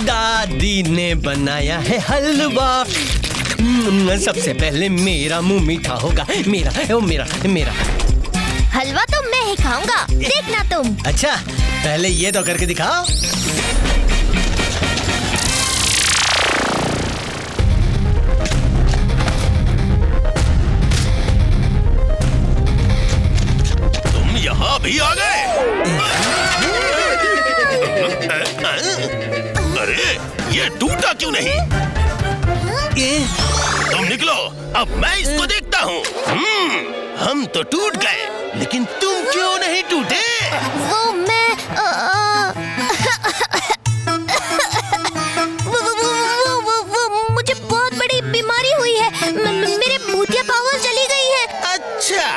दादी ने बनाया है हलवा। सबसे पहले मेरा मुंह मीठा होगा। मेरा हलवा तो मैं ही खाऊंगा, देखना तुम। अच्छा, पहले ये तो करके दिखाओ। तुम यहाँ भी आ गए? अरे ये टूटा क्यों नहीं? तुम निकलो, अब मैं इसको देखता हूँ। हम तो टूट गए, लेकिन तुम क्यों नहीं टूटे? वो मैं वो मुझे बहुत बड़ी बीमारी हुई है। मेरे भूतिया पावर चली गई है। अच्छा,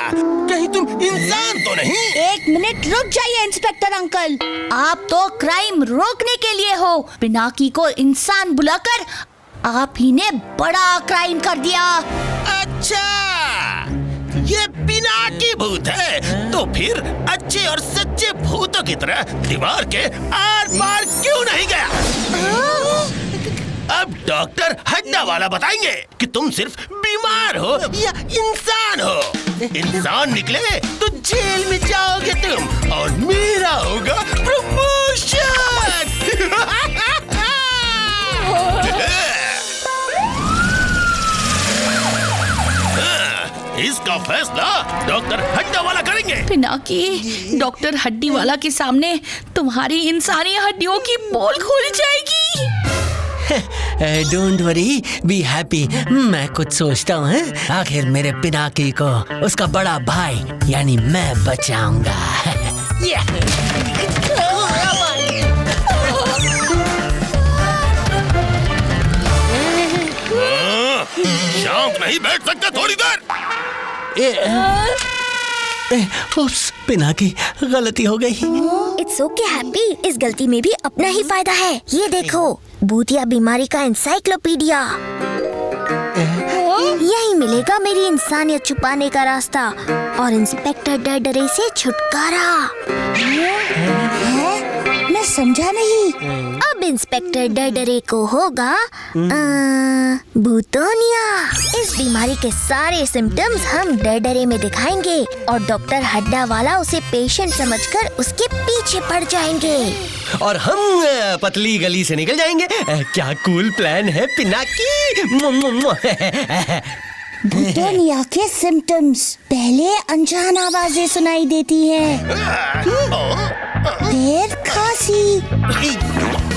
कहीं तुम इंसान तो नहीं? एक मिनट रुक जाइए इंस्पेक्टर अंकल, आप तो क्राइम रोकने के लिए हो। पिनाकी को इंसान बुलाकर आप ही ने बड़ा क्राइम कर दिया। अच्छा, ये पिनाकी भूत है, तो फिर अच्छे और सच्चे भूतों की तरह दीवार के आर पार क्यों नहीं गया? अब डॉक्टर हड्डा वाला बताएंगे कि तुम सिर्फ बीमार हो या इंसान हो। इंसान निकले तो जेल में जाओगे तुम, और मेरा होगा प्रमोशन। इसका फैसला डॉक्टर हड्डा वाला करेंगे। पिनाकी, डॉक्टर हड्डी वाला के सामने तुम्हारी इंसानी हड्डियों की पोल खुल जाएगी। Don't worry, be happy. मैं कुछ सोचता हूँ, आखिर मेरे पिनाकी को उसका बड़ा भाई यानी मैं बचाऊंगा। शांत नहीं बैठ सकते थोड़ी देर? उप्स, पिनाकी, गलती हो गई। इट्स ओके हैप्पी, इस गलती में भी अपना ही फायदा है। ये देखो, भूतिया बीमारी का एनसाइक्लोपीडिया। यही मिलेगा मेरी इंसानियत छुपाने का रास्ता और इंस्पेक्टर डरडरे से छुटकारा। मैं समझा नहीं। अब इंस्पेक्टर डरडरे को होगा भूतोनिया। इस बीमारी के सारे सिम्टम्स हम डरडरे में दिखाएंगे और डॉक्टर हड्डा वाला उसे पेशेंट समझकर उसके पीछे पड़ जाएंगे और हम पतली गली से निकल जाएंगे। क्या कूल प्लान है पिनाकी। भूतोनिया के सिम्टम्स, पहले अनजान आवाजें सुनाई देती हैं, फिर खांसी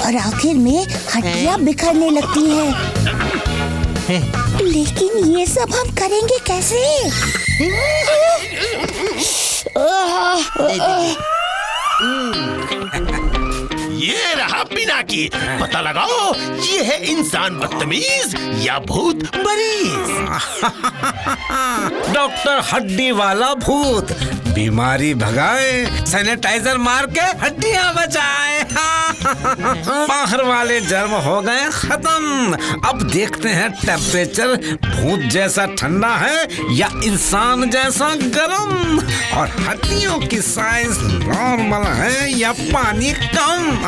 और आखिर में हड्डियां बिखरने लगती हैं। लेकिन ये सब हम करेंगे कैसे? ये रहा पिनाकी। पता लगाओ, ये है इंसान बदतमीज या भूत मरीज। डॉक्टर हड्डी वाला भूत बीमारी भगाए, सैनिटाइजर मार के हड्डियां बचाए। बाहर वाले जर्म हो गए खत्म। अब देखते हैं टेम्परेचर भूत जैसा ठंडा है या इंसान जैसा गर्म, और हड्डियों की साइज नॉर्मल है या पानी कम।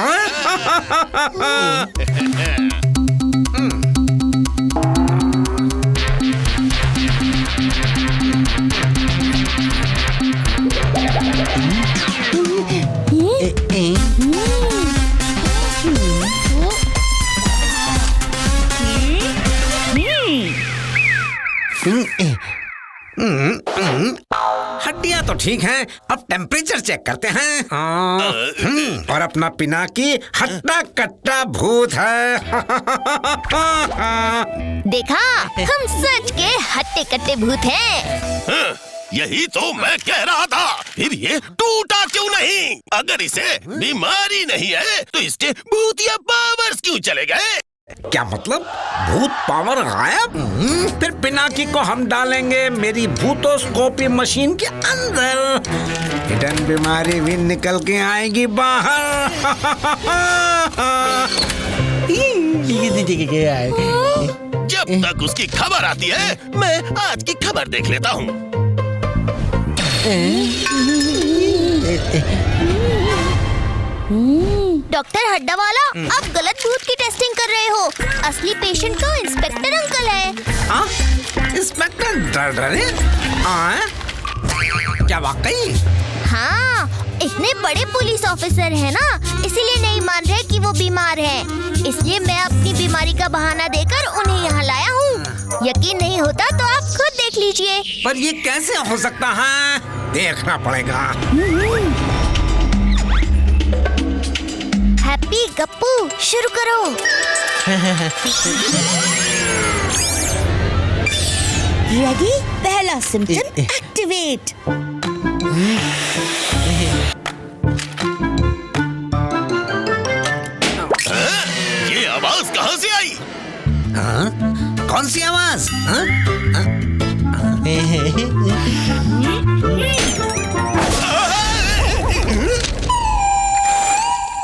हड्डियां तो ठीक हैं, अब टेम्परेचर चेक करते हैं। और अपना पिनाकी हट्टा कट्टा भूत है। देखा, हम सच के हट्टे कट्टे भूत हैं। यही तो मैं कह रहा था, फिर ये टूटा क्यों नहीं? अगर इसे बीमारी नहीं है तो इसके भूतिया पावर्स क्यों चले गए? क्या मतलब? भूत पावर गायब? फिर पिनाकी को हम डालेंगे मेरी भूतोस्कोपी मशीन के अंदर, हिडन बीमारी भी निकल के आएगी बाहर। जब तक उसकी खबर आती है, मैं आज की खबर देख लेता हूँ। डॉक्टर हड्डा वाला, आप गलत भूत की टेस्टिंग कर रहे हो। असली पेशेंट तो इंस्पेक्टर अंकल है। हाँ? इंस्पेक्टर डरे? हाँ? क्या वाकई? हाँ, इतने बड़े पुलिस ऑफिसर हैं ना, इसीलिए नहीं मान रहे कि वो बीमार हैं। इसलिए मैं अपनी बीमारी का बहाना देकर उन्हें यहाँ लाया हूँ। यकीन नहीं होता तो आप खुद देख लीजिए। पर ये कैसे हो सकता है? देखना पड़ेगा। हैप्पी गप्पू शुरू करो। रेडी? पहला सिम्टम एक्टिवेट। ये आवाज कहाँ से आई? हाँ? कौन सी आवाज? हाँ?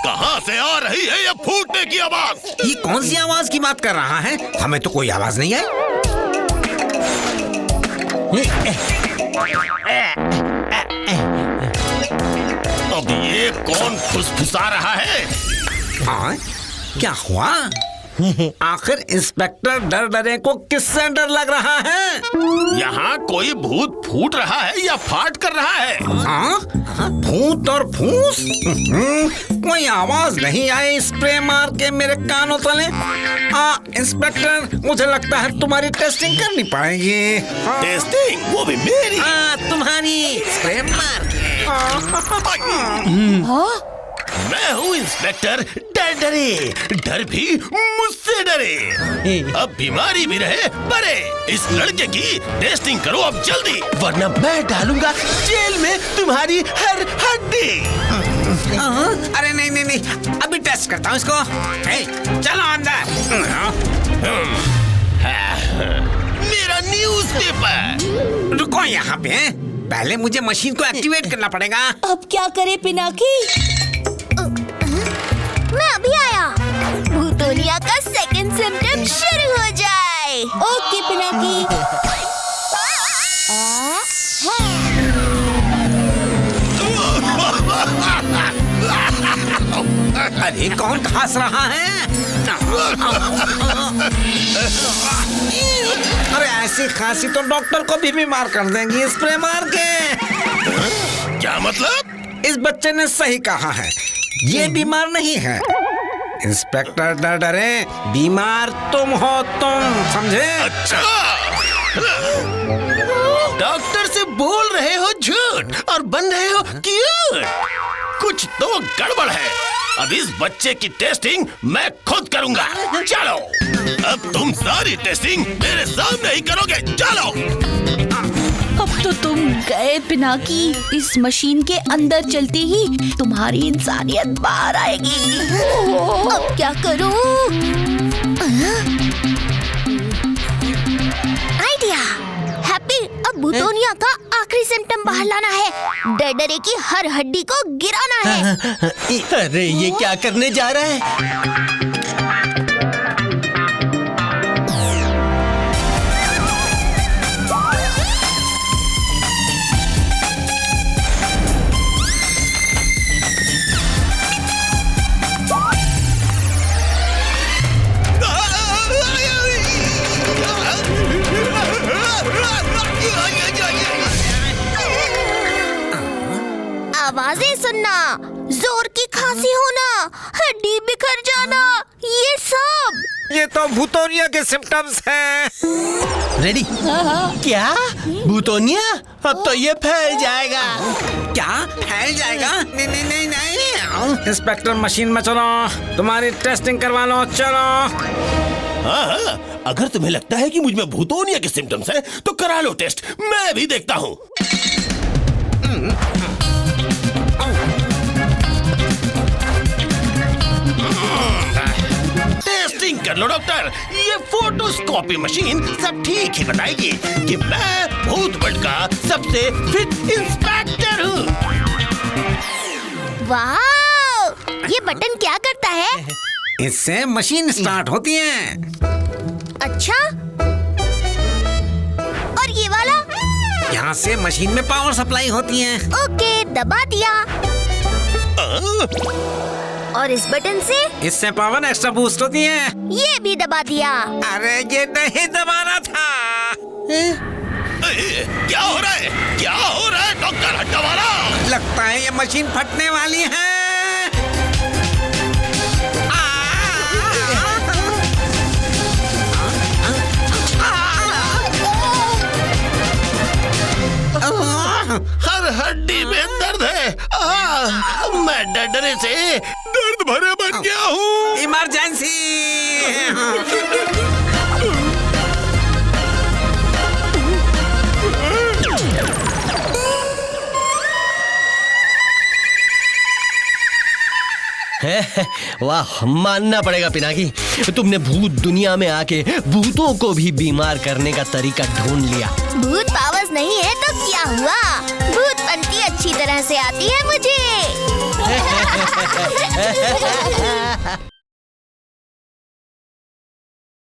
कहाँ से आ रही है ये फूटने की आवाज? ये कौन सी आवाज की बात कर रहा है? हमें तो कोई आवाज नहीं आई। अब ये कौन फुसफुसा रहा है? हाँ? क्या हुआ? आखिर इंस्पेक्टर डरे को किससे डर लग रहा है? यहाँ कोई भूत फूट रहा है या फाट कर रहा है? हाँ? भूत और फूस? कोई आवाज नहीं आई स्प्रे मार के मेरे कानों तले। इंस्पेक्टर, मुझे लगता है तुम्हारी टेस्टिंग करनी पड़ेगी। टेस्टिंग? वो भी मेरी? तुम्हारी स्प्रे मार के। मैं हूँ इंस्पेक्टर डरे, डर भी मुझसे डरे। अब बीमारी भी रहे परे। इस लड़के की टेस्टिंग करो अब जल्दी, वरना मैं डालूंगा जेल में तुम्हारी हर हड्डी। अरे नहीं नहीं नहीं, अभी टेस्ट करता हूँ इसको। चलो अंदर। मेरा न्यूज़पेपर। रुको यहाँ पे, पहले मुझे मशीन को एक्टिवेट करना पड़ेगा। अब क्या करे पिनाकी? मैं अभी आया। भूतोनिया का सेकंड सिम्टम शुरू हो जाए। ओके पिनाकी। अरे कौन खांस रहा है? अरे ऐसी खांसी तो डॉक्टर को भी बीमार कर देंगी स्प्रे मार के। क्या मतलब? इस बच्चे ने सही कहा है, ये बीमार नहीं है। इंस्पेक्टर डरे, बीमार तुम हो, तुम समझे? अच्छा, डॉक्टर से बोल रहे हो झूठ और बन रहे हो क्यूट। कुछ तो गड़बड़ है। अब इस बच्चे की टेस्टिंग मैं खुद करूंगा। चलो, अब तुम सारी टेस्टिंग मेरे सामने ही करोगे। चलो। अब तो तुम गए पिनाकी। इस मशीन के अंदर चलते ही तुम्हारी इंसानियत बाहर आएगी। अब क्या करूं? आइडिया। हैप्पी, अब भूतोनिया का आखिरी सिम्टम बाहर लाना है। डरे की हर हड्डी को गिराना है। अरे ये क्या करने जा रहा है? आवाजें सुनना, जोर की खांसी होना, हड्डी बिखर जाना, ये सब। ये तो भूतोनिया के सिम्टम्स हैं। रेडी? क्या? भूतोनिया? अब तो ये फैल जाएगा। क्या फैल जाएगा? नहीं नहीं नहीं नहीं। इंस्पेक्टर मशीन में चलो, तुम्हारी टेस्टिंग करवा लो। चलो। हाँ, अगर तुम्हें लगता है कि मुझ में भूतोनिया के सिम्टम्स हैं, तो करा लो टेस्ट। मैं भी देखता हूँ। टेस्टिंग कर लो डॉक्टर। ये फोटोस्कोपी मशीन सब ठीक ही बताएगी कि मैं भूत बट का सबसे फिट इंस्पेक्टर हूँ। वाह! ये बटन क्या करता है? इससे मशीन स्टार्ट होती है। अच्छा, और ये वाला? यहाँ से मशीन में पावर सप्लाई होती है। ओके, दबा दिया। और इस बटन से इससे पावर एक्स्ट्रा बूस्ट होती है। ये भी दबा दिया। अरे ये नहीं दबाना था। क्या हो रहा है? क्या हो रहा है डॉक्टर हड्डा वाला? लगता है ये मशीन फटने वाली है। हर हड्डी में दर्द है। मैं डरने से दर्द भरे बन गया हूँ। इमरजेंसी। वाह, मानना पड़ेगा पिनाकी, तुमने भूत दुनिया में आके भूतों को भी बीमार करने का तरीका ढूंढ लिया। भूत पावर्स नहीं है तो क्या हुआ? भूत पंती अच्छी तरह से आती है मुझे।